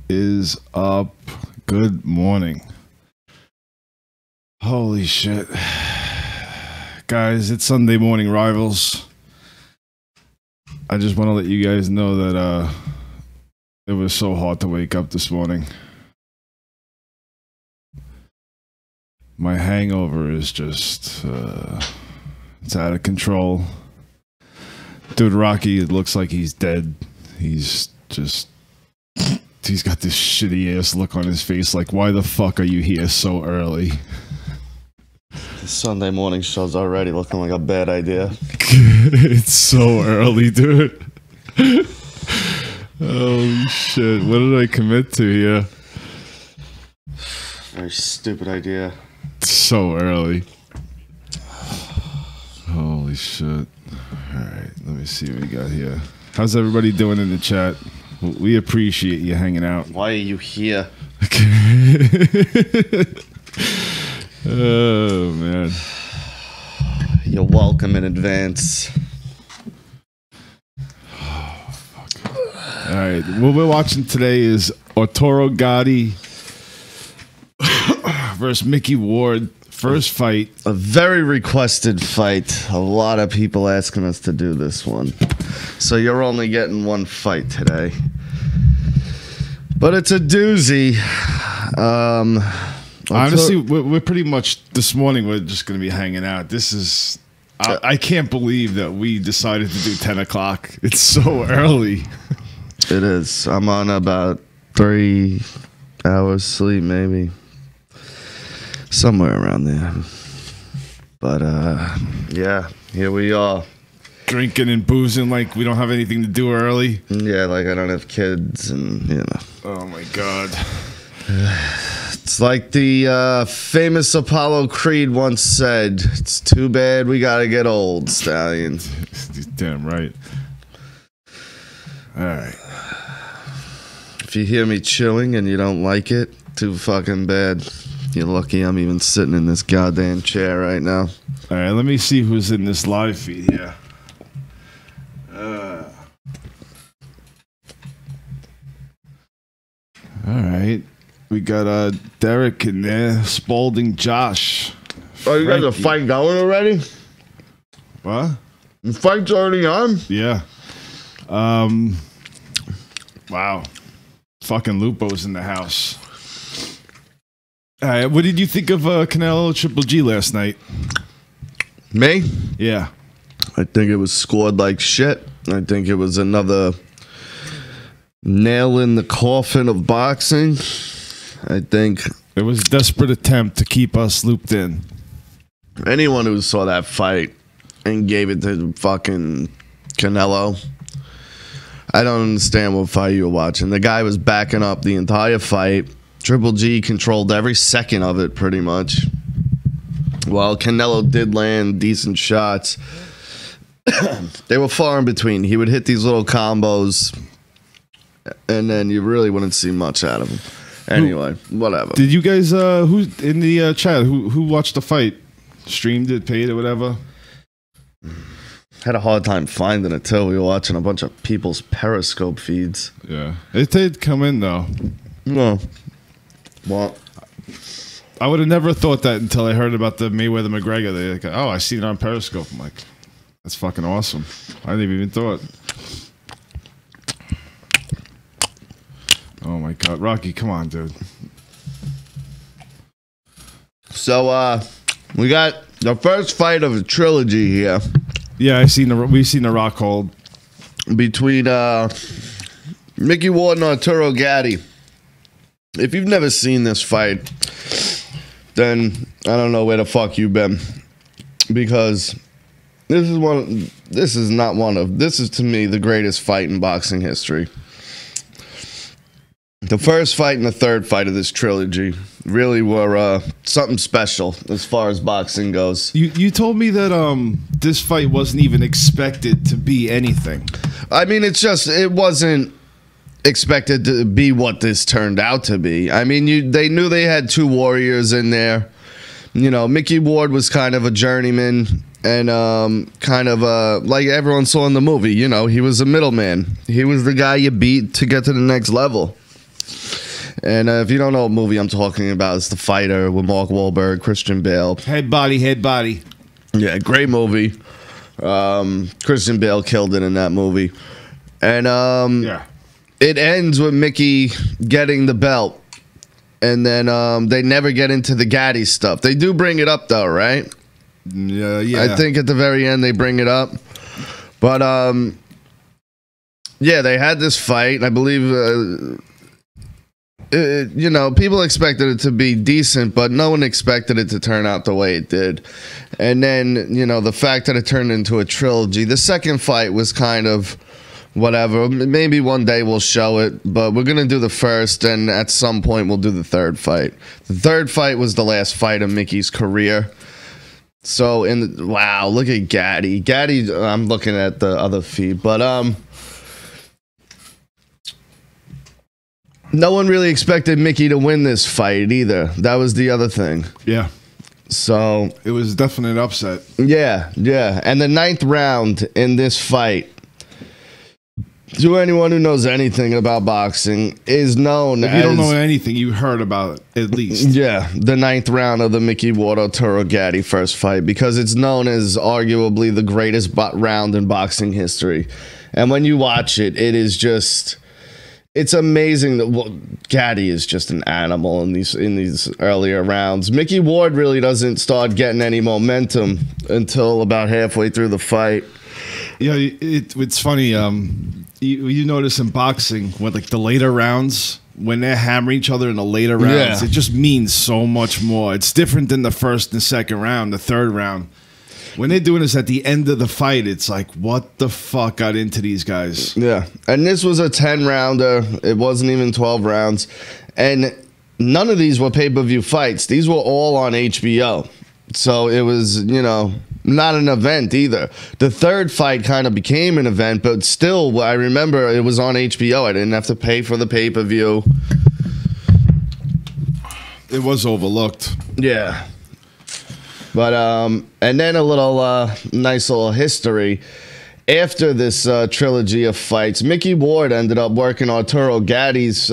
is up? Good morning. Holy shit. Guys, it's Sunday morning, rivals. I just want to let you guys know that it was so hard to wake up this morning. My hangover is just it's out of control. Dude, Rocky, it looks like he's dead. He's got this shitty ass look on his face like, why the fuck are you here so early? The Sunday morning show's already looking like a bad idea. It's so early, dude. Holy shit, what did I commit to here? Very stupid idea. It's so early. Holy shit. Alright, let me see what we got here. How's everybody doing in the chat? We appreciate you hanging out. Why are you here? Oh, man. You're welcome in advance. Oh, fuck. Alright, what we're watching today is Arturo Gatti versus Mickey Ward. First fight. A very requested fight. A lot of people asking us to do this one. So you're only getting one fight today. But it's a doozy. Honestly, we're pretty much, this morning, we're just going to be hanging out. This is, I can't believe that we decided to do 10 o'clock. It's so early. It is. I'm on about 3 hours sleep, maybe. Somewhere around there. But, yeah, here we are. Drinking and boozing like we don't have anything to do early. Yeah, like I don't have kids and, you know. Oh, my God. It's like the famous Apollo Creed once said, it's too bad we gotta get old, Stallion. Damn right. All right. If you hear me chilling and you don't like it, too fucking bad. You're lucky I'm even sitting in this goddamn chair right now. All right, let me see who's in this live feed here. All right. We got Derek in there, Spalding Josh. Oh, you guys are fight going already? What? The fight's already on? Yeah. Wow. Fucking Lupo's in the house. All right, what did you think of Canelo Triple G last night? Me? Yeah. I think it was scored like shit. I think it was another nail in the coffin of boxing. I think it was a desperate attempt to keep us looped in. Anyone who saw that fight and gave it to fucking Canelo, I don't understand what fight you were watching. The guy was backing up the entire fight. Triple G controlled every second of it pretty much. While Canelo did land decent shots, they were far in between. He would hit these little combos, and then you really wouldn't see much out of him. Anyway, whatever. Did you guys, who in the chat, who watched the fight? Streamed it, paid it, whatever? Had a hard time finding it, too. We were watching a bunch of people's Periscope feeds. Yeah. It did come in, though. No. What? I would have never thought that until I heard about the Mayweather-McGregor. They're like, oh, I seen it on Periscope. I'm like, that's fucking awesome. I didn't even thought. Oh, my God. Rocky, come on, dude. So, we got the first fight of a trilogy here. Yeah, we've seen the Rock hold. Between Mickey Ward and Arturo Gatti. If you've never seen this fight, then I don't know where the fuck you've been. Because this is to me the greatest fight in boxing history. The first fight and the third fight of this trilogy really were something special as far as boxing goes. You told me that this fight wasn't even expected to be anything. I mean, it wasn't expected to be what this turned out to be. I mean, they knew they had two warriors in there. You know, Mickey Ward was kind of a journeyman and kind of like everyone saw in the movie. You know, he was a middleman. He was the guy you beat to get to the next level. And if you don't know what movie I'm talking about, it's The Fighter with Mark Wahlberg, Christian Bale. Head body, head body. Yeah, great movie. Christian Bale killed it in that movie. And Yeah. it ends with Mickey getting the belt. And then they never get into the Gatti stuff. They do bring it up, though, right? Yeah. I think at the very end they bring it up. But, yeah, they had this fight. I believe... you know, people expected it to be decent, but no one expected it to turn out the way it did. And then, you know, the fact that it turned into a trilogy. The second fight was kind of whatever. Maybe one day we'll show it, but we're going to do the first, and at some point we'll do the third fight. The third fight was the last fight of Mickey's career. So, wow, look at Gatti. Gatti, I'm looking at the other feed, but, no one really expected Mickey to win this fight either. That was the other thing. Yeah. So It was definitely an upset. yeah. And the 9th round in this fight, to anyone who knows anything about boxing, is known If as... you don't know anything, you heard about it at least. Yeah, the 9th round of the Mickey Ward Arturo Gatti first fight, because it's known as arguably the greatest round in boxing history. And when you watch it, it is just... It's amazing that Gatti is just an animal in these earlier rounds. Mickey Ward really doesn't start getting any momentum until about halfway through the fight. Yeah, it's funny. You notice in boxing when like the later rounds, when they're hammering each other in the later rounds, Yeah. it just means so much more. It's different than the first and second round, the third round. When they're doing this at the end of the fight, it's like, what the fuck got into these guys? Yeah, and this was a 10-rounder. It wasn't even 12 rounds. And none of these were pay-per-view fights. These were all on HBO. So it was, you know, not an event either. The third fight kind of became an event, but still, I remember it was on HBO. I didn't have to pay for the pay-per-view. It was overlooked. Yeah. But, and then a little, nice little history. After this trilogy of fights, Mickey Ward ended up working Arturo Gatti's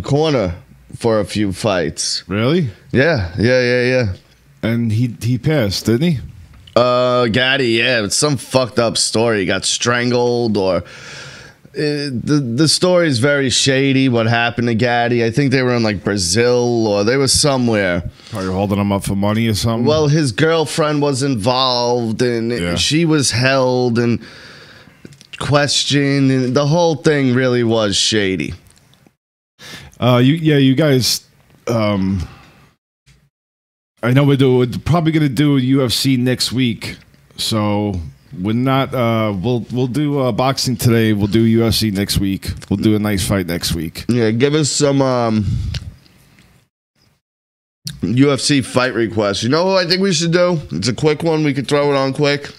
corner for a few fights. Really? Yeah. And he passed, didn't he? Gatti, yeah, it's some fucked up story. He got strangled, or the story is very shady. What happened to Gatti? I think they were in like Brazil, or they were somewhere. Probably holding him up for money or something. Well, his girlfriend was involved, and she was held and questioned, and the whole thing really was shady. You guys. I know we're probably gonna do UFC next week, so we're not. We'll do boxing today. We'll do UFC next week. We'll do a nice fight next week. Yeah, give us some UFC fight requests. You know what I think we should do? It's a quick one. We could throw it on quick.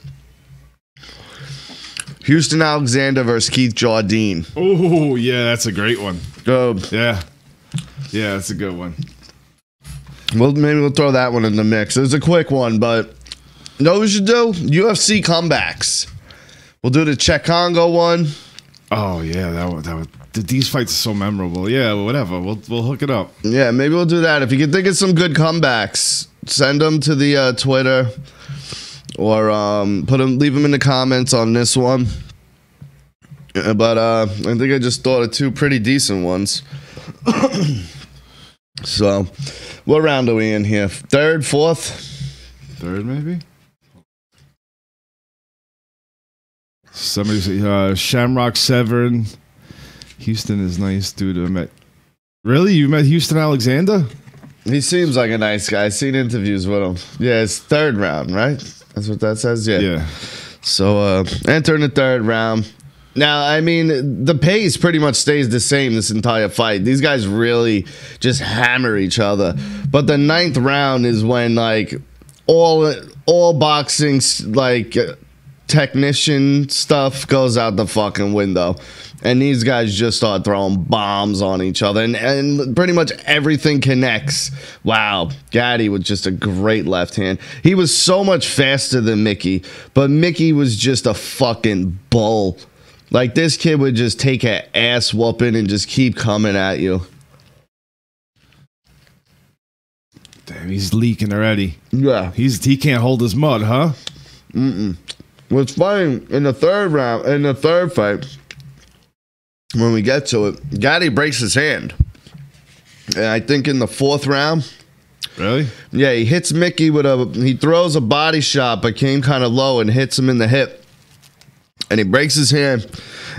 Houston Alexander versus Keith Jardine. Oh yeah, that's a great one. Yeah, that's a good one. Well, maybe we'll throw that one in the mix. It's a quick one, but you know what we should do? UFC comebacks. We'll do the Czech Congo one. Oh yeah, that would. These fights are so memorable. Yeah, whatever. We'll hook it up. Yeah, maybe we'll do that. If you can think of some good comebacks, send them to the Twitter, or leave them in the comments on this one. But I think I just thought of two pretty decent ones. So, what round are we in here? Third, fourth? Third, maybe? Somebody say Shamrock Severn. Houston is nice dude. I met. Really? You met Houston Alexander? He seems like a nice guy. I've seen interviews with him. Yeah, it's third round, right? That's what that says? Yeah. So, enter in the third round. Now, I mean, the pace pretty much stays the same this entire fight. These guys really just hammer each other. But the 9th round is when, like, all boxing, like, technician stuff goes out the fucking window. And these guys just start throwing bombs on each other. And pretty much everything connects. Wow. Gatti was just a great left hand. He was so much faster than Mickey. But Mickey was just a fucking bull. Like, this kid would just take an ass whooping and just keep coming at you. Damn, he's leaking already. Yeah. He can't hold his mud, huh? What's funny, in the third fight, when we get to it, Gatti breaks his hand. And I think in the 4th round. Really? Yeah, he hits Mickey he throws a body shot, but came kind of low and hits him in the hip. And he breaks his hand.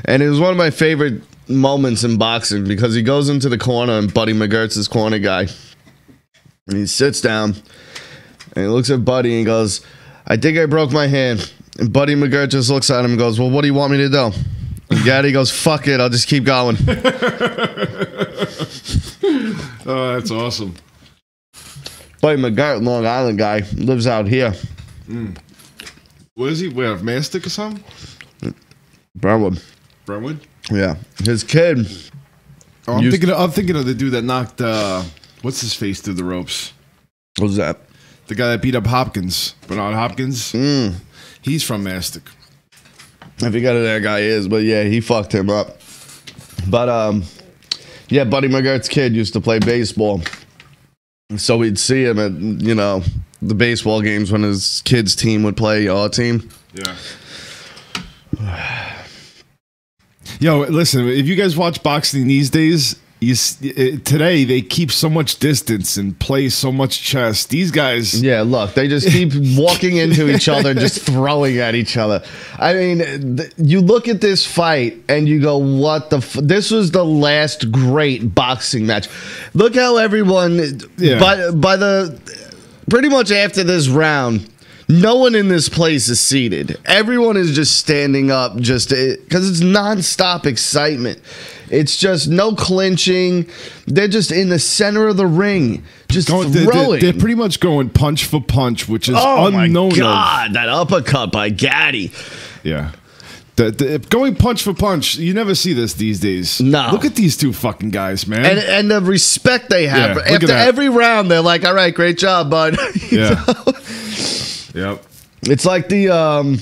And it was one of my favorite moments in boxing because he goes into the corner and Buddy McGirt's his corner guy. And he sits down and he looks at Buddy and he goes, I think I broke my hand. And Buddy McGirt just looks at him and goes, well, what do you want me to do? And Gatti goes, fuck it, I'll just keep going. Oh, that's awesome. Buddy McGirt, Long Island guy, lives out here. What is he? Where, Mastic or something? Brentwood. Brentwood? Yeah. His kid. Oh, I'm thinking of the dude that knocked what's his face through the ropes. What's that? The guy that beat up Hopkins. Bernard Hopkins. He's from Mastic. I forget who that guy is, but yeah, he fucked him up. But yeah, Buddy McGirt's kid used to play baseball. So we'd see him at, the baseball games when his kid's team would play our team. Yeah. Yo, listen, if you guys watch boxing these days, today they keep so much distance and play so much chess. These guys... Yeah, look, they just keep walking into each other, just throwing at each other. I mean, you look at this fight and you go, what the... This was the last great boxing match. Look how everyone... Yeah. By the... Pretty much after this round... No one in this place is seated. Everyone is just standing up just because it's nonstop excitement. It's just no clinching. They're just in the center of the ring, just throwing. They're pretty much going punch for punch, which is unknown. Oh, my God. That uppercut by Gatti. Yeah. Going punch for punch, you never see this these days. No. Look at these two fucking guys, man. And the respect they have. Yeah, after every round, they're like, all right, great job, bud. Yeah. Yep. It's like the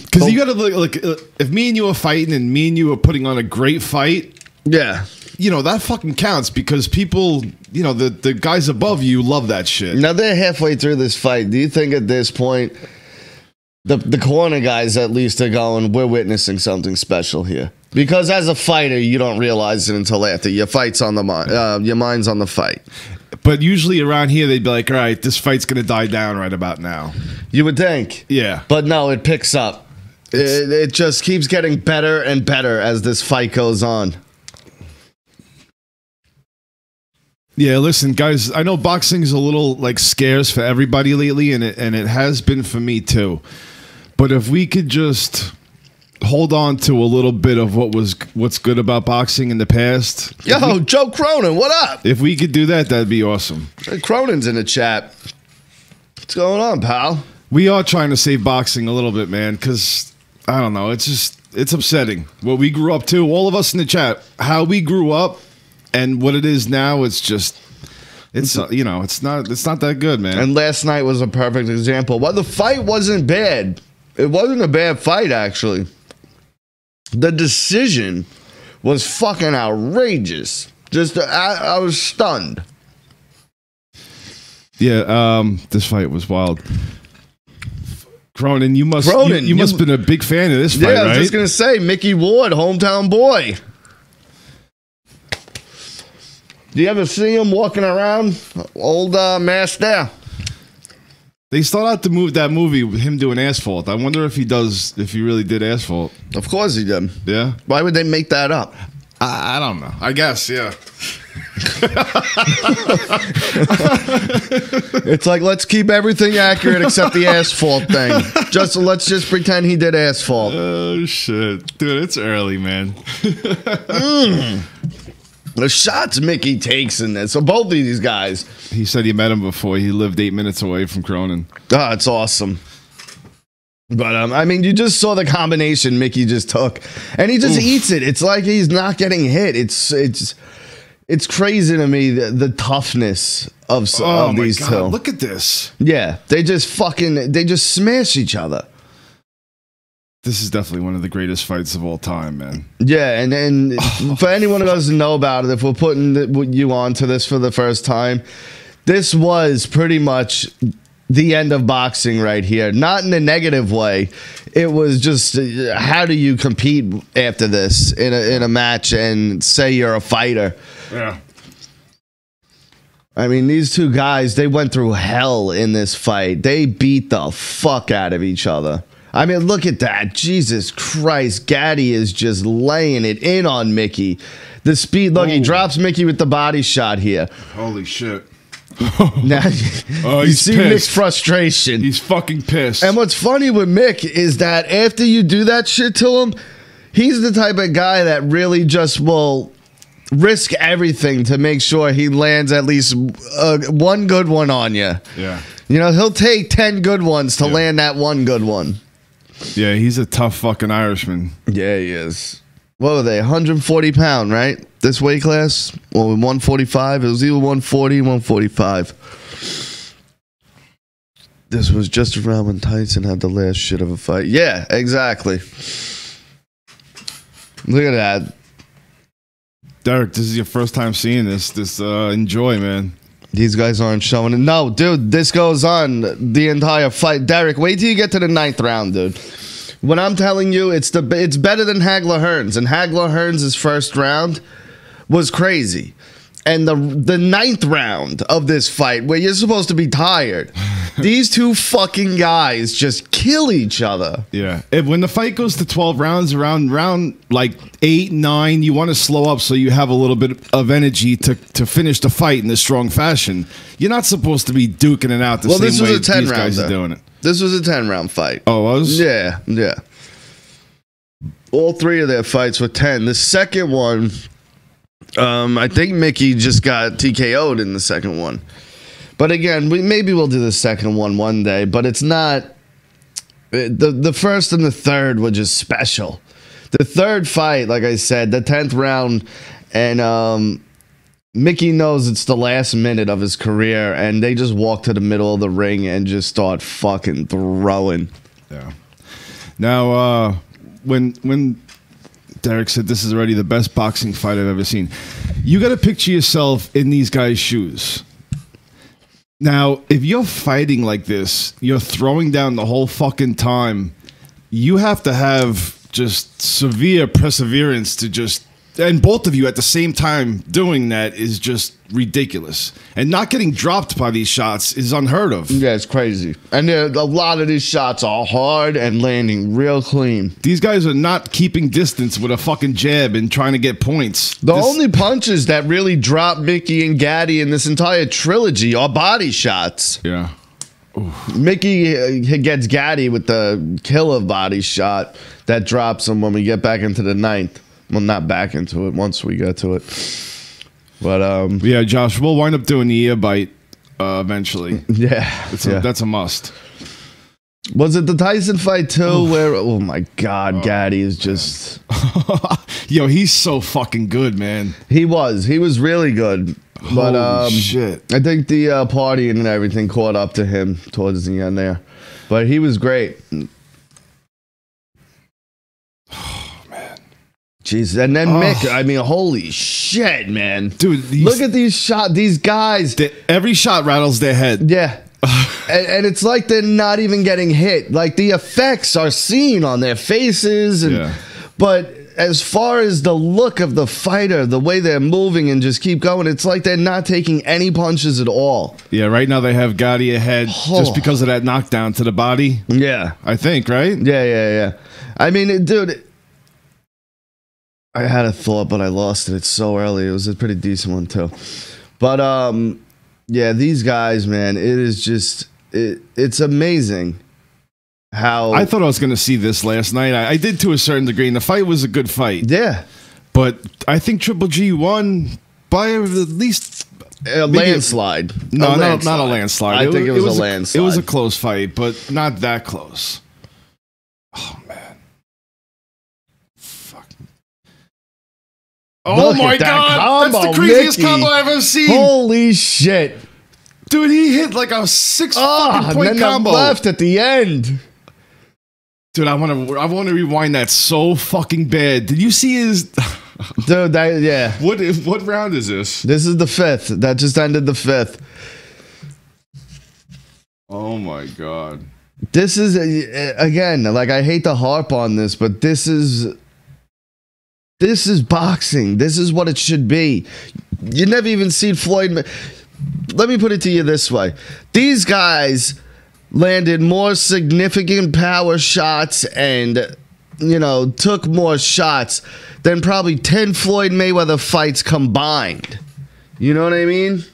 because you gotta look if me and you are fighting and me and you are putting on a great fight, yeah, that fucking counts because people, the guys above you love that shit. Now they're halfway through this fight. Do you think at this point the corner guys at least are going, we're witnessing something special here? Because as a fighter, you don't realize it until after your fight's on the mind. Your mind's on the fight. But usually around here, they'd be like, all right, this fight's going to die down right about now. You would think. Yeah. But no, it picks up. It just keeps getting better and better as this fight goes on. Yeah, listen, guys, I know boxing is a little scarce for everybody lately, and it has been for me too. But if we could just hold on to a little bit of what's good about boxing in the past. Yo, Joe Cronin, what up? If we could do that, that'd be awesome. Cronin's in the chat. What's going on, pal? We are trying to save boxing a little bit, man, because, I don't know, it's upsetting. What we grew up to, all of us in the chat, how we grew up and what it is now, it's not that good, man. And last night was a perfect example. Well, the fight wasn't bad. It wasn't a bad fight, actually. The decision was fucking outrageous. Just, I was stunned. Yeah, this fight was wild. Cronin, you must have been a big fan of this fight, right? Yeah, I was just gonna say, Mickey Ward, hometown boy. Do you ever see him walking around? Old master. They start out that movie with him doing Asphalt. I wonder if he really did Asphalt. Of course he did. Yeah? Why would they make that up? I don't know. I guess, yeah. It's like, let's keep everything accurate except the Asphalt thing. Let's just pretend he did Asphalt. Oh, shit. Dude, it's early, man. The shots Mickey takes in this. So both of these guys. He said he met him before. He lived 8 minutes away from Cronin. Oh, it's awesome. But, I mean, you just saw the combination Mickey just took. And he just eats it. It's like he's not getting hit. It's crazy to me, the toughness of these two. Look at this. Yeah, they just smash each other. This is definitely one of the greatest fights of all time, man. Yeah, and then for anyone who doesn't know about it, if we're putting you on to this for the first time, this was pretty much the end of boxing right here. Not in a negative way. It was just, how do you compete after this in a match and say you're a fighter? Yeah. I mean, these two guys, they went through hell in this fight. They beat the fuck out of each other. I mean, look at that. Jesus Christ. Gatti is just laying it in on Mickey. The speed, look, he drops Mickey with the body shot here. Holy shit. Now, you see pissed. Mick's frustration. He's fucking pissed. And what's funny with Mick is that after you do that shit to him, he's the type of guy that really just will risk everything to make sure he lands at least one good one on you. Yeah. You know, he'll take 10 good ones to land that one good one. Yeah, he's a tough fucking Irishman. Yeah, he is. What were they? 140 pound, right? This weight class? Well, 145. It was either 140, 145. This was just around when Tyson had the last shit of a fight. Yeah, exactly. Look at that. Derek, this is your first time seeing this. Enjoy, man. These guys aren't showing it. No, dude, this goes on the entire fight. Derek, wait till you get to the 9th round, dude. When I'm telling you, it's better than Hagler Hearns, and Hagler Hearns' first round was crazy. And the 9th round of this fight, where you're supposed to be tired, these two fucking guys just kill each other. Yeah. When the fight goes to 12 rounds, around round like 8, 9, you want to slow up so you have a little bit of energy to finish the fight in a strong fashion. You're not supposed to be duking it out the same way this was a 10 these guys rounder. are doing it. This was a 10-round fight. Oh, it was? Yeah. All three of their fights were 10. The second one, I think Mickey just got TKO'd in the second one. But again, maybe we'll do the second one day, but it's not. The first and the third were just special. The third fight, like I said, the 10th round, and Mickey knows it's the last minute of his career, and they just walk to the middle of the ring and just start fucking throwing. Yeah. Now, when Derek said this is already the best boxing fight I've ever seen, you got to picture yourself in these guys' shoes. Now, if you're fighting like this, you're throwing down the whole fucking time. You have to have just severe perseverance to just, and both of you at the same time doing that is just ridiculous. And not getting dropped by these shots is unheard of. Yeah, it's crazy. And a lot of these shots are hard and landing real clean. These guys are not keeping distance with a fucking jab and trying to get points. The only punches that really drop Mickey and Gatti in this entire trilogy are body shots. Yeah. Mickey gets Gatti with the killer body shot that drops him when we get back into the 9th. Well, not back into it, once we get to it. But yeah, Josh, we'll wind up doing the ear bite eventually. Yeah, that's a must. Was it the Tyson fight too? Where oh my God, Gatti is just yo, he's so fucking good, man. He was really good. But holy shit. I think the partying and everything caught up to him towards the end there. But he was great. Jesus, and then Mick, I mean, holy shit, man. Dude, look at these shots, these guys. Every shot rattles their head. Yeah. and it's like they're not even getting hit. Like the effects are seen on their faces. And, but as far as the look of the fighter, the way they're moving and just keep going, it's like they're not taking any punches at all. Yeah, right now they have Gatti ahead just because of that knockdown to the body. Yeah. I think, right? Yeah. I mean, dude, I had a thought, but I lost it. It's so early. It was a pretty decent one, too. But, yeah, these guys, man, it is just, it's amazing how... I thought I was going to see this last night. I did to a certain degree, and the fight was a good fight. Yeah. But I think Triple G won by at least... A landslide. No, not a landslide. I think it was a landslide. It was a close fight, but not that close. Oh, man. Oh look my God! Combo, that's the craziest Mickey. combo I've ever seen. Holy shit, dude! He hit like a 6 fucking point and then combo. The left at the end. Dude, I want to rewind that so fucking bad. Did you see his? Dude, yeah. What round is this? This is the 5th. That just ended the 5th. Oh my God. This is again, like, I hate to harp on this, but this is boxing. This is what it should be. You never even seen Floyd. Let me put it to you this way: these guys landed more significant power shots and, you know, took more shots than probably 10 Floyd Mayweather fights combined. You know what I mean?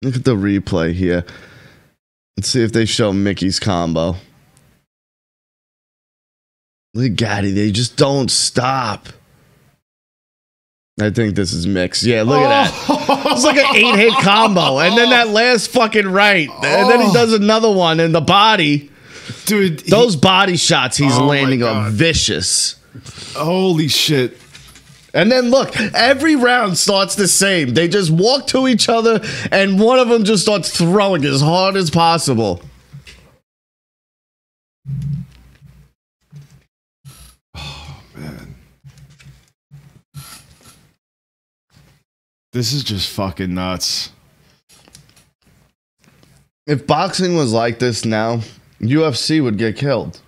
Look at the replay here. Let's see if they show Mickey's combo. Look at Gatti. They just don't stop. I think this is mixed. Yeah, look at that. It's like an 8-hit combo. And then that last fucking right. And then he does another one in the body. Dude. Those body shots he's landing are vicious. Holy shit. And then look, every round starts the same. They just walk to each other, and one of them just starts throwing as hard as possible. Oh, man. This is just fucking nuts. If boxing was like this now, UFC would get killed.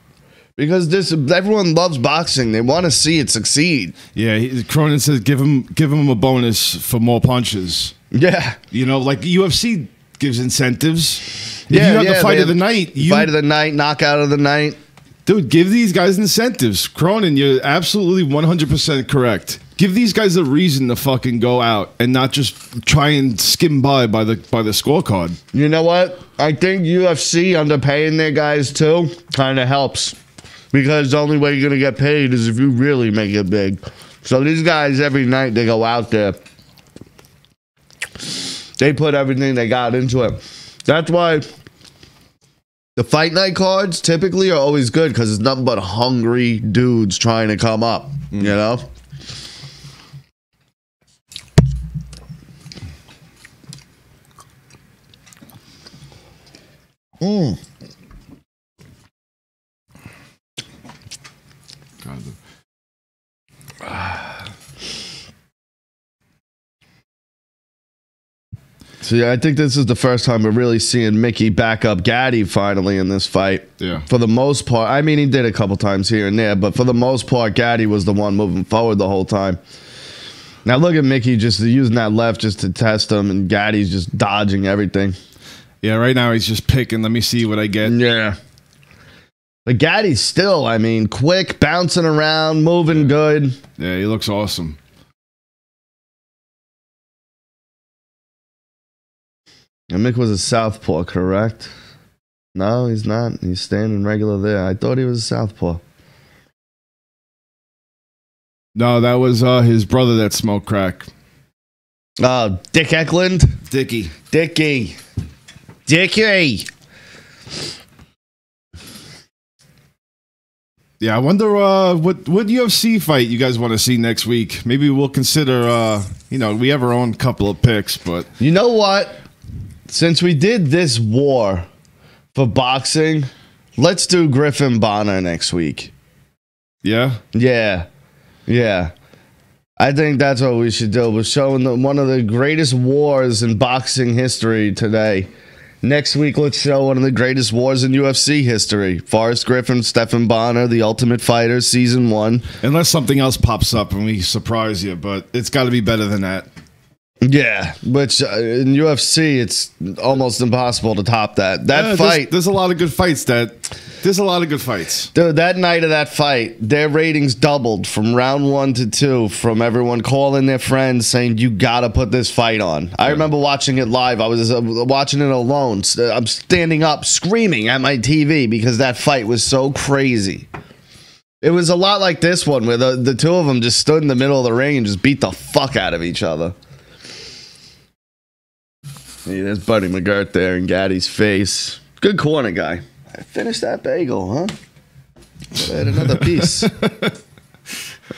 Because everyone loves boxing. They want to see it succeed. Yeah, Cronin says give him a bonus for more punches. Yeah. You know, like UFC gives incentives. If Yeah, you have the fight of the night. Fight of the night, knockout of the night. Dude, give these guys incentives. Cronin, you're absolutely 100% correct. Give these guys a reason to fucking go out and not just try and skim by the scorecard. You know what? I think UFC underpaying their guys too kind of helps. Because the only way you're going to get paid is if you really make it big. So these guys, every night they go out there, they put everything they got into it. That's why the fight night cards typically are always good, because it's nothing but hungry dudes trying to come up, you know? So yeah, I think this is the first time we're really seeing Mickey back up Gatti finally in this fight. Yeah. For the most part, I mean, he did a couple times here and there, but for the most part, Gatti was the one moving forward the whole time. Now look at Mickey just using that left just to test him, and Gatti's just dodging everything. Yeah, right now he's just picking. Let me see what I get. Yeah. But Gatti's still, I mean, quick, bouncing around, moving good. Yeah, he looks awesome. And Mick was a southpaw, correct? No, he's not. He's standing regular there. I thought he was a southpaw. No, that was his brother that smoked crack. Dick Eklund? Dickie. Dickie. Yeah, I wonder what UFC fight you guys want to see next week. Maybe we'll consider, we have our own couple of picks, but... You know what? Since we did this war for boxing, let's do Griffin Bonner next week. Yeah? Yeah. I think that's what we should do. We're showing one of the greatest wars in boxing history today. Next week, let's show one of the greatest wars in UFC history. Forrest Griffin, Stephan Bonner, The Ultimate Fighter, Season 1. Unless something else pops up and we surprise you, but it's got to be better than that. Yeah, which in UFC, it's almost impossible to top that. That fight. There's a lot of good fights. There's a lot of good fights. Dude, that night of that fight, their ratings doubled from round 1 to 2, from everyone calling their friends saying, you got to put this fight on. I remember watching it live. I was watching it alone. I'm standing up screaming at my TV because that fight was so crazy. It was a lot like this one, where the two of them just stood in the middle of the ring and just beat the fuck out of each other. Hey, there's Buddy McGirt there in Gatti's face. Good corner guy. I finished that bagel, huh? I had another piece. What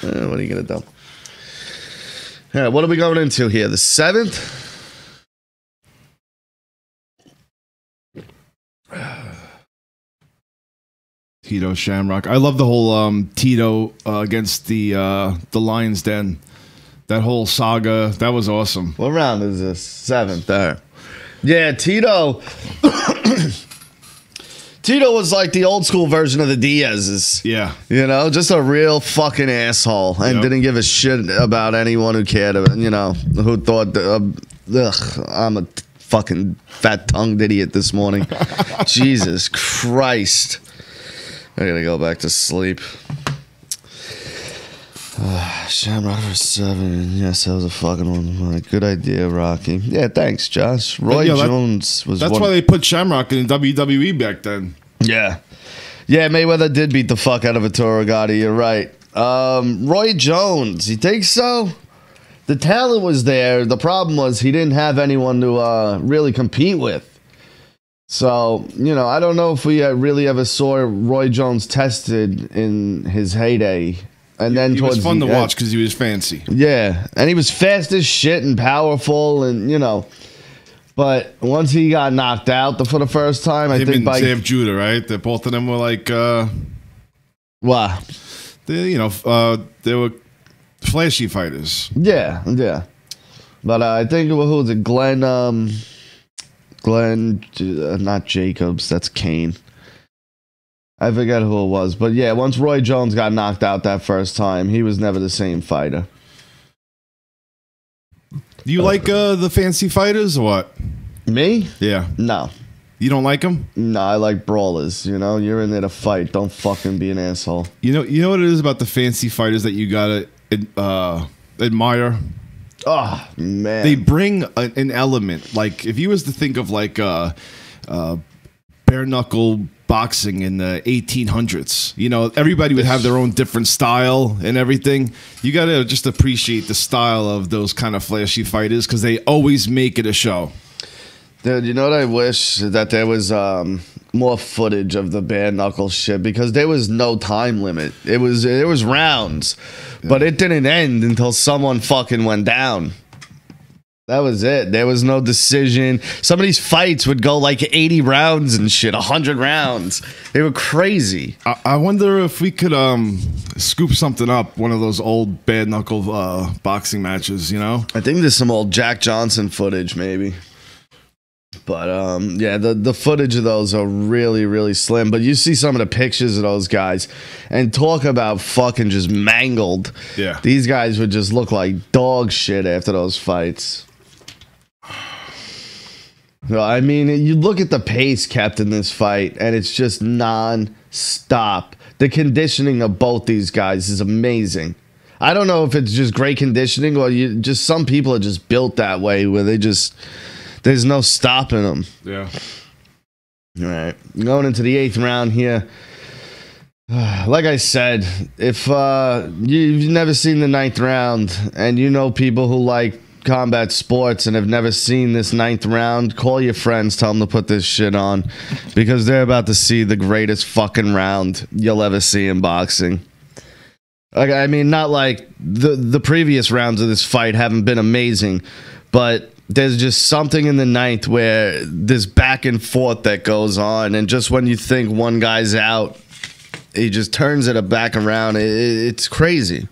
are you going to do? Yeah, what are we going into here? The 7th? Tito Shamrock. I love the whole Tito against the Lions Den. That whole saga, that was awesome. What round is this? 7th there. Yeah, Tito. Tito was like the old school version of the Diaz's. Yeah. You know, just a real fucking asshole and didn't give a shit about anyone who cared about, who thought, I'm a fucking fat-tongued idiot this morning. Jesus Christ. I gotta go back to sleep. Shamrock for 7. Yes, that was a fucking one. Good idea, Rocky. Yeah, thanks, Josh. Roy Jones was. That's why they put Shamrock in WWE back then. Yeah, Mayweather did beat the fuck out of Arturo Gatti. You're right. Roy Jones. You think so? The talent was there. The problem was he didn't have anyone to really compete with. So, I don't know if we really ever saw Roy Jones tested in his heyday. And then he was fun to watch because he was fancy. Yeah, and he was fast as shit and powerful, and But once he got knocked out for the first time, I think by Zab Judah, right? That both of them were like, what? They were flashy fighters. Yeah. But I think who was it? Glenn, not Jacobs. That's Kane. I forget who it was, but yeah, once Roy Jones got knocked out that first time, he was never the same fighter. Do you like the fancy fighters or what? Me? Yeah. No. You don't like them? No, I like brawlers. You're in there to fight. Don't fucking be an asshole. You know what it is about the fancy fighters that you gotta admire? Oh man, they bring an element. Like if you was to think of like bare knuckle boxing in the 1800s, everybody would have their own different style and everything. You got to just appreciate the style of those kind of flashy fighters because they always make it a show. Dude, you know what I wish? That there was more footage of the bare knuckle shit because there was no time limit. It was rounds, but it didn't end until someone fucking went down. That was it. There was no decision. Some of these fights would go like 80 rounds and shit, 100 rounds. They were crazy. I wonder if we could scoop something up, one of those old bare knuckle boxing matches, I think there's some old Jack Johnson footage, maybe. But yeah, the footage of those are really, really slim. But you see some of the pictures of those guys and talk about fucking just mangled. Yeah. These guys would just look like dog shit after those fights. No, I mean, you look at the pace kept in this fight, and it's just non-stop. The conditioning of both these guys is amazing. I don't know if it's just great conditioning or some people are just built that way where there's no stopping them. Yeah. All right. Going into the 8th round here. Like I said, if you've never seen the 9th round and people who like combat sports and have never seen this 9th round, call your friends, tell them to put this shit on because they're about to see the greatest fucking round you'll ever see in boxing. Like, I mean, not like the previous rounds of this fight haven't been amazing, but there's just something in the 9th where this back and forth that goes on, and just when you think one guy's out, he just turns it back around. It's crazy.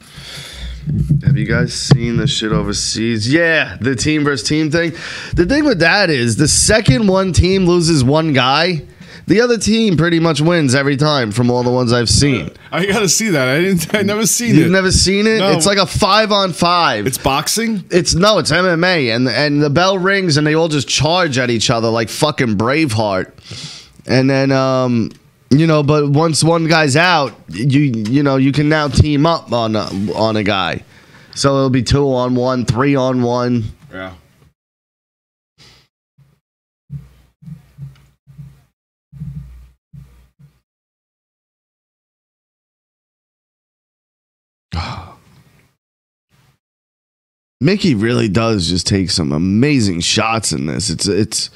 Have you guys seen the shit overseas? Yeah, the team versus team thing. The thing with that is the second one team loses one guy, the other team pretty much wins every time from all the ones I've seen. I gotta see that. I never seen it. You've never seen it? No. It's like a 5-on-5. It's boxing? It's MMA, and the bell rings and they all just charge at each other like fucking Braveheart. And then but once one guy's out, you can now team up on a guy. So it'll be 2-on-1, 3-on-1. Yeah. Mickey really does just take some amazing shots in this. It's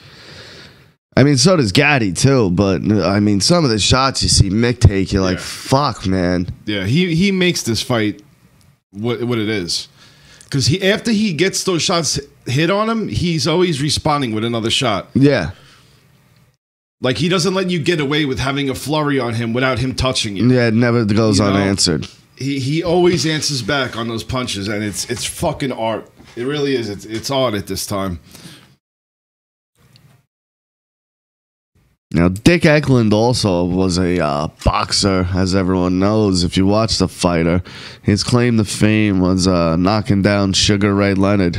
I mean, so does Gatti too, but I mean, some of the shots you see Mick take, you're like, fuck, man. Yeah, he makes this fight what it is. Because after he gets those shots hit on him, he's always responding with another shot. Yeah. Like, he doesn't let you get away with having a flurry on him without him touching you. Yeah, it never goes unanswered. he always answers back on those punches, and it's fucking art. It really is. It's art at this time. Now, Dick Eklund also was a boxer, as everyone knows. If you watch The Fighter, his claim to fame was knocking down Sugar Ray Leonard.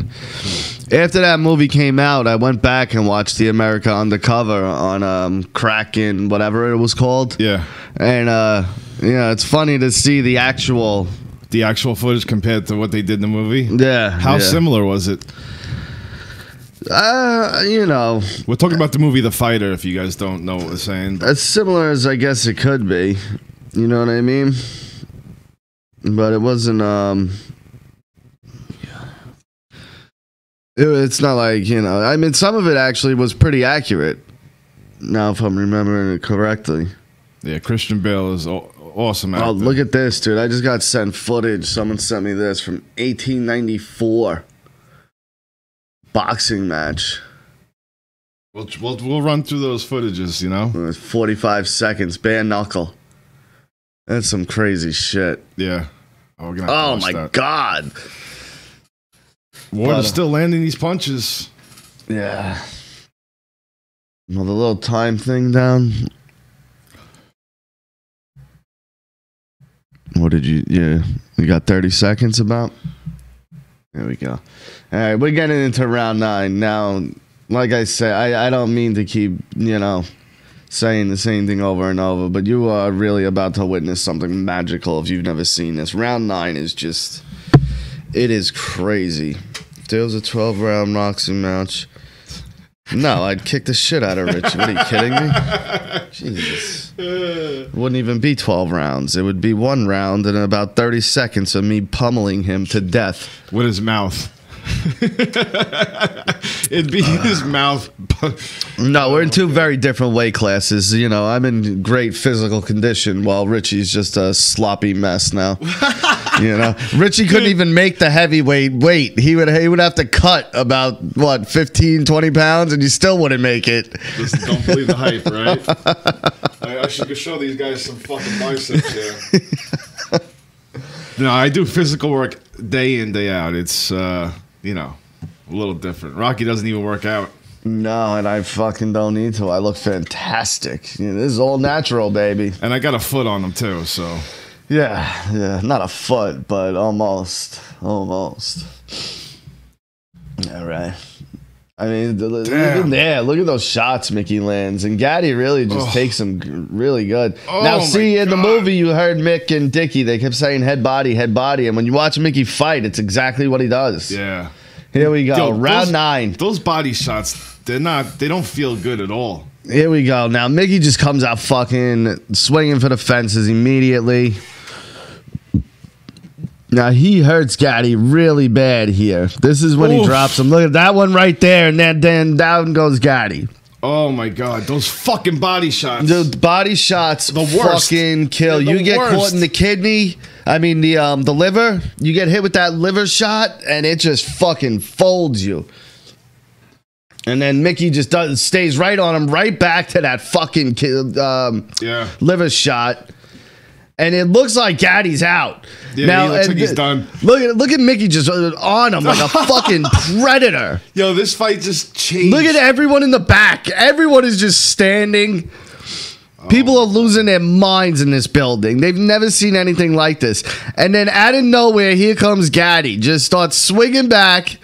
After that movie came out, I went back and watched The America Undercover on Kraken, whatever it was called. Yeah. And, it's funny to see the actual footage compared to what they did in the movie. Yeah. How similar was it? We're talking about the movie The Fighter, if you guys don't know what we're saying. As similar as I guess it could be. You know what I mean? But it wasn't, it's not like, I mean, some of it actually was pretty accurate. Now, if I'm remembering it correctly. Yeah, Christian Bale is awesome actor. Oh, look at this, dude. I just got sent footage. Someone sent me this from 1894. Boxing match. We'll run through those footages, 45 seconds, bare knuckle. That's some crazy shit. Yeah. Oh my God. Ward is still landing these punches. Yeah. Well, the little time thing down. What did you? Yeah, you got 30 seconds about. There we go. All right, we're getting into round 9 now. Like I said, I don't mean to keep, saying the same thing over and over, but you are really about to witness something magical if you've never seen this. Round 9 is just, it is crazy. If there was a 12-round boxing match, no, I'd kick the shit out of Richie. What, are you kidding me? Jesus. It wouldn't even be 12 rounds. It would be 1 round and about 30 seconds of me pummeling him to death. With his mouth. It'd be his mouth. No, we're in 2 very different weight classes. I'm in great physical condition while Richie's just a sloppy mess now. Richie couldn't even make the heavyweight weight. He would have to cut about 15, 20 pounds, and you still wouldn't make it. Just don't believe the hype, right? I should show these guys some fucking biceps here. No, I do physical work day in, day out. It's a little different. Rocky doesn't even work out. No, and I fucking don't need to. I look fantastic. This is all natural, baby. And I got a foot on them too, so. Yeah, not a foot, but almost. All right. I mean, look at those shots Mickey lands, and Gatti really just takes them really good. Now, see, in the movie, you heard Mick and Dickie, they kept saying head body, and when you watch Mickey fight, it's exactly what he does. Yeah. Here we go, round 9. Those body shots, they don't feel good at all. Here we go. Now, Mickey just comes out fucking swinging for the fences immediately. Now, he hurts Gatti really bad here. This is when he drops him. Look at that one right there, and then down goes Gatti. Oh, my God. Those fucking body shots. The body shots the worst. Fucking kill. You get caught in the kidney. I mean, the liver. You get hit with that liver shot, and it just fucking folds you. And then Mickey just stays right on him, right back to that fucking liver shot. And it looks like Gatti's out. Yeah, now, he looks like he's done. Look at Mickey just on him like a fucking predator. Yo, this fight just changed. Look at everyone in the back. Everyone is just standing. People are losing their minds in this building. They've never seen anything like this. And then out of nowhere, here comes Gatti. Just starts swinging back.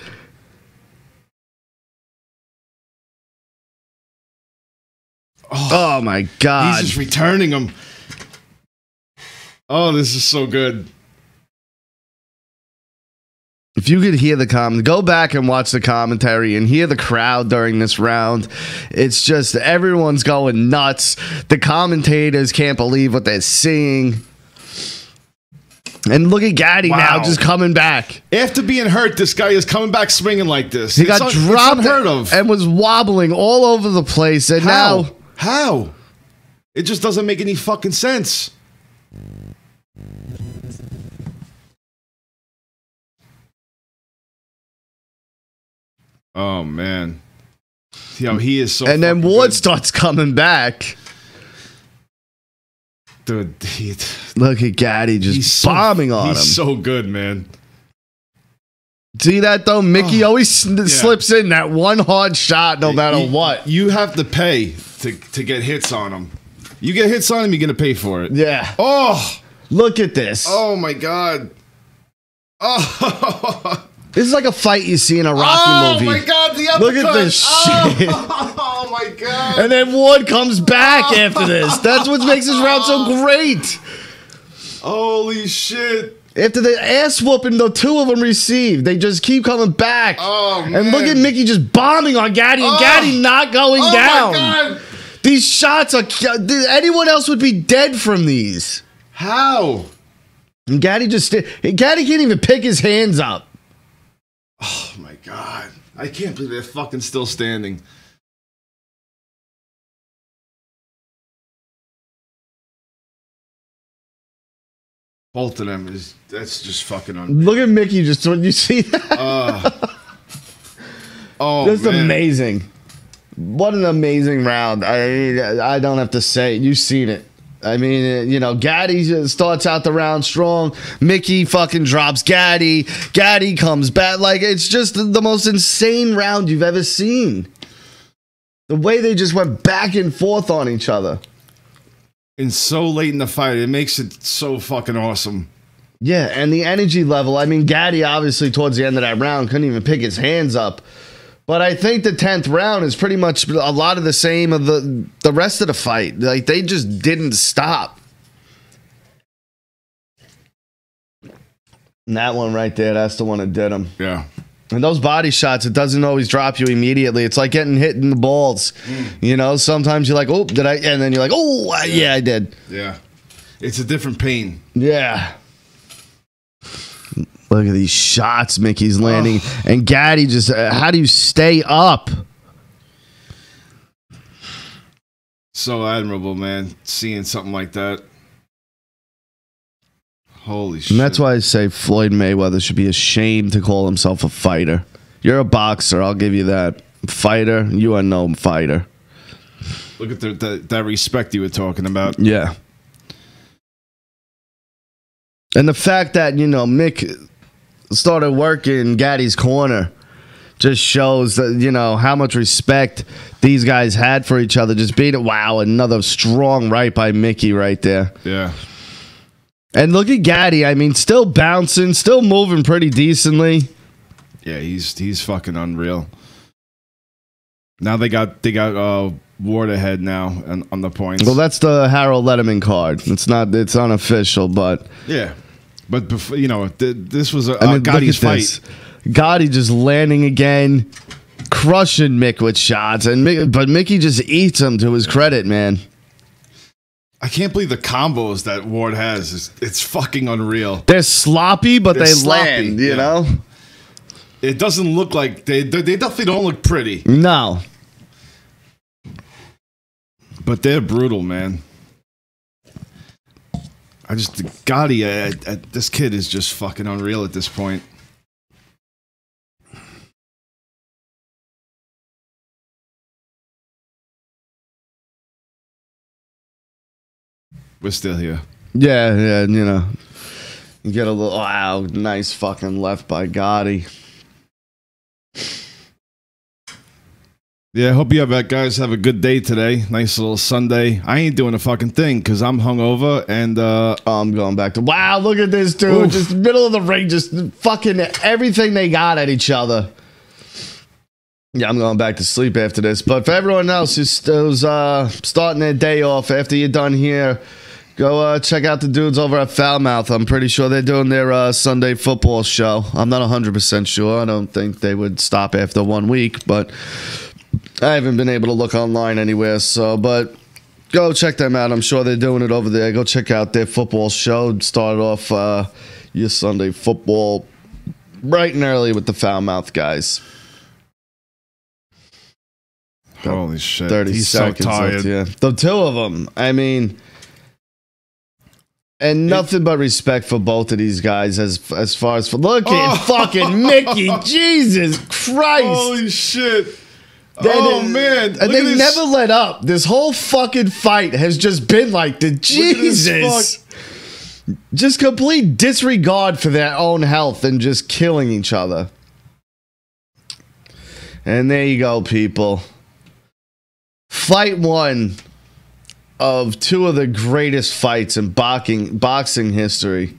Oh my God. He's just returning him. Oh, this is so good. If you could hear the go back and watch the commentary and hear the crowd during this round. It's just everyone's going nuts. The commentators can't believe what they're seeing. And look at Gatti now just coming back. After being hurt, this guy is coming back swinging like this. He got dropped and was wobbling all over the place. And How? It just doesn't make any fucking sense. Oh, man. Yo, he is so. And then Ward good. starts coming back. Dude, Look at Gatti just bombing on him. He's so good, man. See that, though? Mickey always slips in that one hard shot no matter what. You have to pay to get hits on him. You get hits on him, you're going to pay for it. Yeah. Oh! Look at this. Oh, my God. Oh! This is like a fight you see in a Rocky movie. Oh, my God, the uppercut. Look at this shit. Oh, my God. And then Ward comes back after this. That's what makes this round so great. Holy shit. After the ass whooping the two of them received, they just keep coming back. Oh, man. And look at Mickey just bombing on Gatti, and Gatti not going down. My God. These shots are... Anyone else would be dead from these. How? And Gatti can't even pick his hands up. Oh, my God. I can't believe they're fucking still standing. Both of them that's just fucking unreal. Look at Mickey just when you see that. Oh, that's man. Amazing. What an amazing round. I don't have to say it. You've seen it. I mean, you know, Gatti starts out the round strong. Mickey fucking drops Gatti. Gatti comes back. Like, it's just the most insane round you've ever seen. The way they just went back and forth on each other. And so late in the fight, it makes it so fucking awesome. Yeah, and the energy level. I mean, Gatti obviously towards the end of that round couldn't even pick his hands up. But I think the 10th round is pretty much a lot of the same of the rest of the fight. Like, they just didn't stop. And that one right there, that's the one that did him. Yeah. And those body shots, it doesn't always drop you immediately. It's like getting hit in the balls. You know, sometimes you're like, oh, did I? And then you're like, oh, yeah, I did. Yeah. It's a different pain. Yeah. Look at these shots Mickey's landing. And Gatti just, how do you stay up? So admirable, man. Seeing something like that. Holy shit. And that's why I say Floyd Mayweather should be ashamed to call himself a fighter. You're a boxer, I'll give you that. Fighter, you are no fighter. Look at that respect you were talking about. Yeah. And the fact that, you know, Mick started working Gatti's corner just shows that, you know, how much respect these guys had for each other. Just being, wow, another strong right by Mickey right there. Yeah. And look at Gatti. I mean, still bouncing, still moving pretty decently. Yeah, he's fucking unreal. Now they got Ward ahead now on the points. Well, that's the Harold Letterman card. It's unofficial, but yeah. But before, you know, this was Gotti's fight. Gatti just landing again, crushing Mick with shots, but Mickey just eats him to his credit, man. I can't believe the combos that Ward has. It's fucking unreal. They're sloppy, but they sloppy, land, you know? It doesn't look like... They definitely don't look pretty. No. But they're brutal, man. Gatti, this kid is just fucking unreal at this point. We're still here. Yeah, you know. You get a little, wow, nice fucking left by Gatti. Yeah, I hope you guys have a good day today. Nice little Sunday. I ain't doing a fucking thing because I'm hungover and... I'm going back to... Wow, look at this dude. Oof. Just middle of the ring, just fucking everything they got at each other. Yeah, I'm going back to sleep after this. But for everyone else who's starting their day off after you're done here, go check out the dudes over at Foulmouth. I'm pretty sure they're doing their Sunday football show. I'm not 100% sure. I don't think they would stop after 1 week, but I haven't been able to look online anywhere. So, but go check them out. I'm sure they're doing it over there. Go check out their football show. Start off your Sunday football bright and early with the Foulmouth guys. Holy shit. 30 He's seconds so tired. left, yeah. The two of them, I mean, and nothing but respect for both of these guys as far as for look at fucking Mickey. Jesus Christ. Holy shit. Oh, man. And they never let up. This whole fucking fight has just been like the Jesus. Just complete disregard for their own health and just killing each other. And there you go, people. Fight one of two of the greatest fights in boxing history.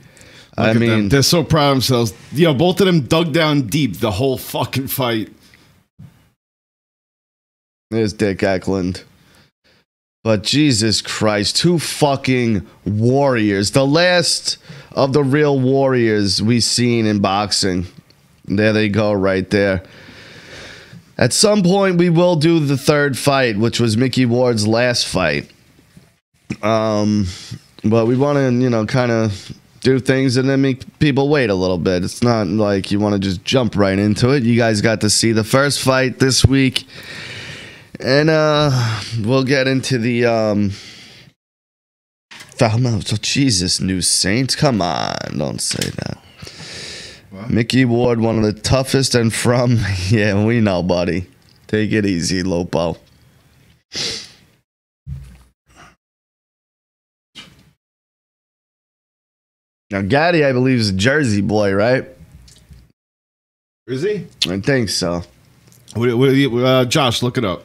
I mean, them. They're so proud of themselves. You know, both of them dug down deep the whole fucking fight. There's Dick Eklund. But Jesus Christ, two fucking warriors. The last of the real warriors we've seen in boxing. There they go right there. At some point, we will do the third fight, which was Mickey Ward's last fight. But we want to, you know, kind of do things and then make people wait a little bit. It's not like you want to just jump right into it. You guys got to see the first fight this week. And we'll get into the Jesus, New Saints. Come on, don't say that. What? Mickey Ward, one of the toughest and from yeah, we know, buddy. Take it easy, Lopo. Now Gatti, I believe, is a Jersey boy, right? Is he? I think so. Josh, look it up.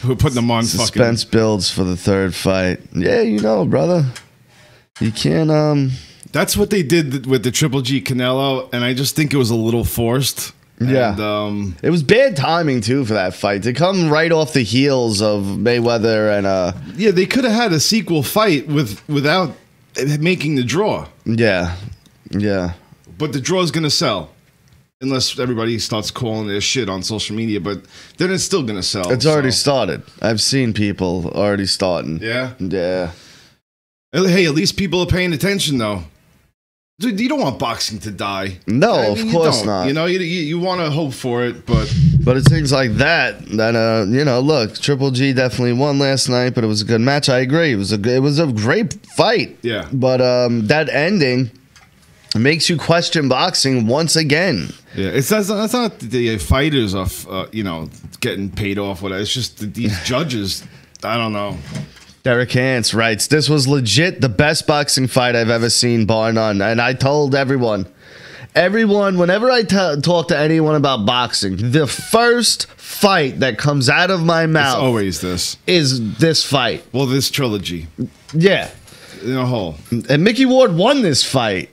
We're putting them on. Suspense builds for the third fight. Yeah, you know, brother. You can't. That's what they did with the Triple G Canelo, and I just think it was a little forced. Yeah, and, it was bad timing too for that fight to come right off the heels of Mayweather and. Yeah, they could have had a sequel fight without making the draw. Yeah, yeah. But the draw is gonna sell. Unless everybody starts calling their shit on social media, but then it's still going to sell. It's already started. I've seen people already starting. Yeah? Yeah. Hey, at least people are paying attention, though. Dude, you don't want boxing to die. No, of course not. You know, you want to hope for it, but... But it's things like that, you know, look, Triple G definitely won last night, but it was a good match. I agree. It was a great fight. Yeah. But that ending makes you question boxing once again. Yeah, that's not the fighters are, you know, getting paid off. Whatever. It's just these judges. I don't know. Derek Hance writes, "This was legit the best boxing fight I've ever seen, bar none." And I told everyone, whenever I talk to anyone about boxing, the first fight that comes out of my mouth is this fight. Well, this trilogy. Yeah. In a whole. And Mickey Ward won this fight.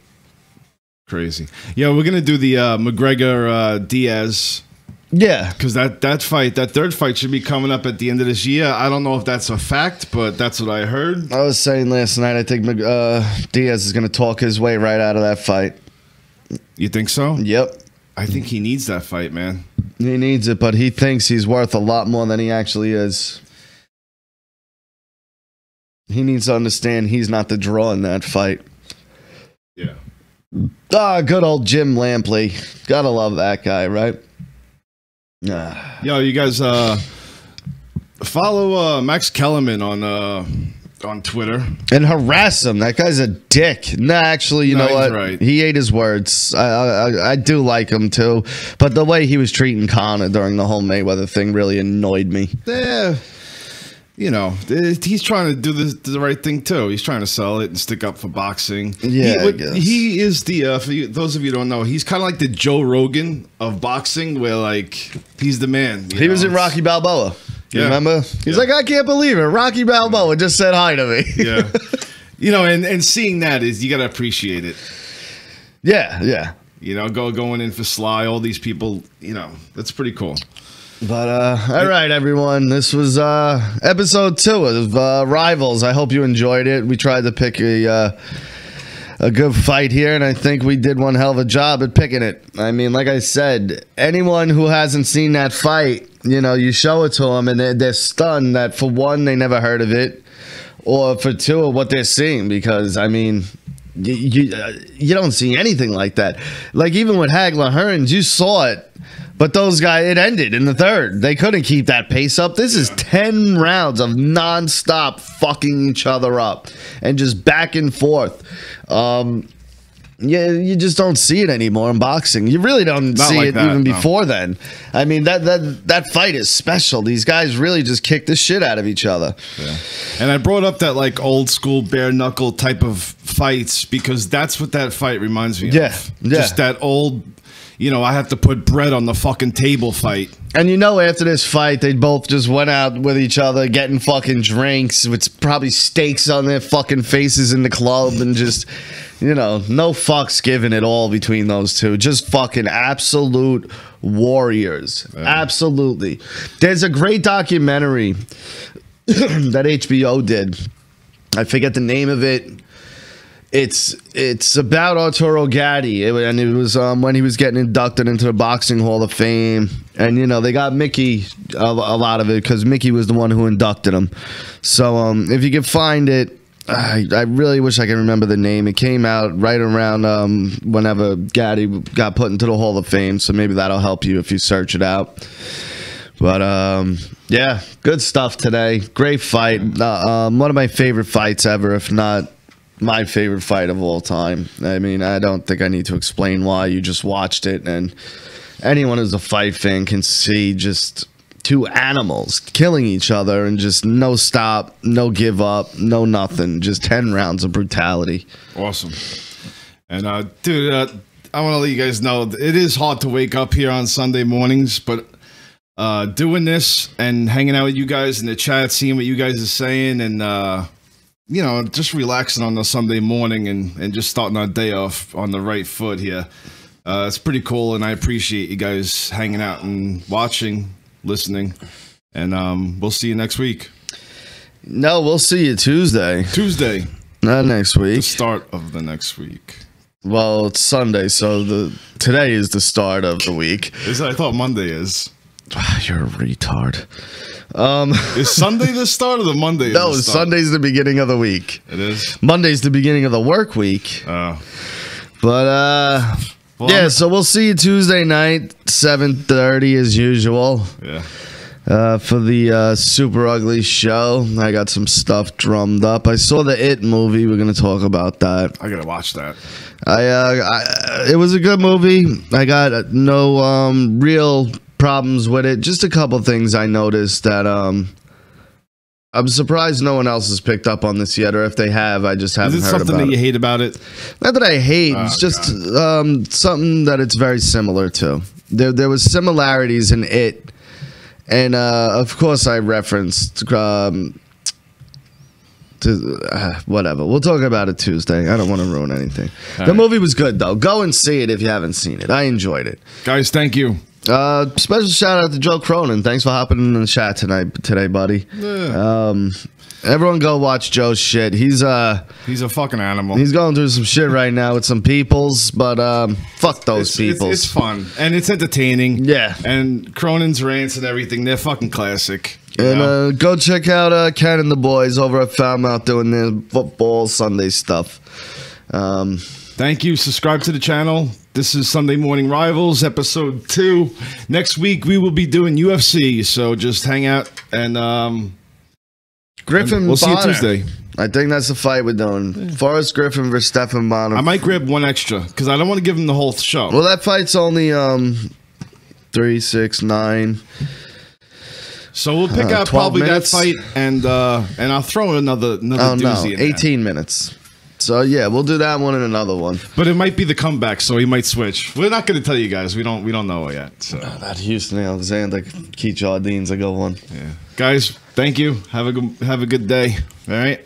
Crazy. Yeah, we're gonna do the McGregor Diaz. Yeah, because that third fight should be coming up at the end of this year. I don't know if that's a fact, but that's what I heard. I was saying last night, I think Diaz is gonna talk his way right out of that fight. You think so? Yep. I think he needs that fight, man. He needs it, but he thinks he's worth a lot more than he actually is. He needs to understand he's not the draw in that fight. Yeah. Good old Jim Lampley. Gotta love that guy, right? Yo, you guys follow Max Kellerman on Twitter and harass him. That guy's a dick. Nah, actually, you know what? Right. He ate his words. I do like him too, but the way he was treating Conor during the whole Mayweather thing really annoyed me. Yeah. You know, he's trying to do the right thing too. He's trying to sell it and stick up for boxing. Yeah, he is the for those of you who don't know, he's kind of like the Joe Rogan of boxing, where like he's the man. He was in Rocky Balboa. You remember? He's like, I can't believe it. Rocky Balboa just said hi to me. Yeah, you know, and seeing that is you got to appreciate it. Yeah, yeah. You know, going in for Sly, all these people. You know, that's pretty cool. But all right, everyone. This was episode 2 of Rivals. I hope you enjoyed it. We tried to pick a good fight here, and I think we did one hell of a job at picking it. I mean, like I said, anyone who hasn't seen that fight, you know, you show it to them, and they're stunned that, for one, they never heard of it, or for two, of what they're seeing, because, I mean... You don't see anything like that. Like, even with Hagler Hearns, you saw it, but those guys, it ended in the third. They couldn't keep that pace up. This is 10 rounds of nonstop fucking each other up and just back and forth. you just don't see it anymore in boxing. You really don't see like it that, even no. before then. I mean, that fight is special. These guys really just kick the shit out of each other. Yeah. And I brought up that like old school bare knuckle type of fights because that's what that fight reminds me of. Yeah. Just that old, I have to put bread on the fucking table fight. And after this fight, they both just went out with each other, getting fucking drinks with probably steaks on their fucking faces in the club, and just, no fucks given at all between those two. Just fucking absolute warriors. Yeah. Absolutely. There's a great documentary that HBO did. I forget the name of it. It's about Arturo Gatti, and it was when he was getting inducted into the Boxing Hall of Fame, and they got Mickey a lot of it because Mickey was the one who inducted him. So if you can find it, I really wish I could remember the name. It came out right around whenever Gatti got put into the Hall of Fame, so maybe that'll help you if you search it out. But yeah, good stuff today. Great fight. One of my favorite fights ever, if not my favorite fight of all time. I mean, I don't think I need to explain why. You just watched it, and anyone who's a fight fan can see just two animals killing each other and just no stop, no give up, no nothing. Just 10 rounds of brutality. Awesome. And, dude, I want to let you guys know it is hard to wake up here on Sunday mornings, but doing this and hanging out with you guys in the chat, seeing what you guys are saying, and just relaxing on the Sunday morning and just starting our day off on the right foot here. It's pretty cool, and I appreciate you guys hanging out and watching, listening, and we'll see you next week. No, we'll see you Tuesday. Tuesday. Not next week. The start of the next week. Well, it's Sunday, so today is the start of the week. I thought Monday is. You're a retard. Is Sunday the start of the Monday? No, Sunday's the beginning of the week. It is. Monday's the beginning of the work week. Oh. But yeah, so we'll see you Tuesday night, 7:30 as usual. Yeah. For the Super Ugly show. I got some stuff drummed up. I saw the It movie. We're gonna talk about that. I gotta watch that. It was a good movie. I got no real problems with it. Just a couple things I noticed that I'm surprised no one else has picked up on this yet, or if they have, I just haven't heard about it. Is it something that you hate about it? Not that I hate. It's just something that it's very similar to. There was similarities in it, and of course I referenced whatever. We'll talk about it Tuesday. I don't want to ruin anything. The movie was good though. Go and see it if you haven't seen it. I enjoyed it. Guys, thank you. Special shout out to Joe Cronin. Thanks for hopping in the chat today, buddy. Yeah. Everyone go watch Joe's shit. He's a fucking animal. He's going through some shit right now with some peoples, but fuck those peoples. It's fun and it's entertaining. Yeah. And Cronin's rants and everything, they're fucking classic. And go check out Ken and the boys over at Falmouth doing their football Sunday stuff. Thank you. Subscribe to the channel. This is Sunday Morning Rivals, episode 2. Next week, we will be doing UFC, so just hang out and Griffin we'll Bonner. See you Tuesday. I think that's the fight we're doing. Yeah. Forrest Griffin versus Stephen Bonner. I might grab one extra, because I don't want to give him the whole show. Well, that fight's only 3, 6, 9. So we'll pick out probably minutes. That fight, and I'll throw in another doozy in 18 minutes. So yeah, we'll do that one and another one. But it might be the comeback, so he might switch. We're not going to tell you guys. We don't know it yet. So that Houston Alexander, Keith Jardine's a good one. Yeah, guys, thank you. Have a good day. All right.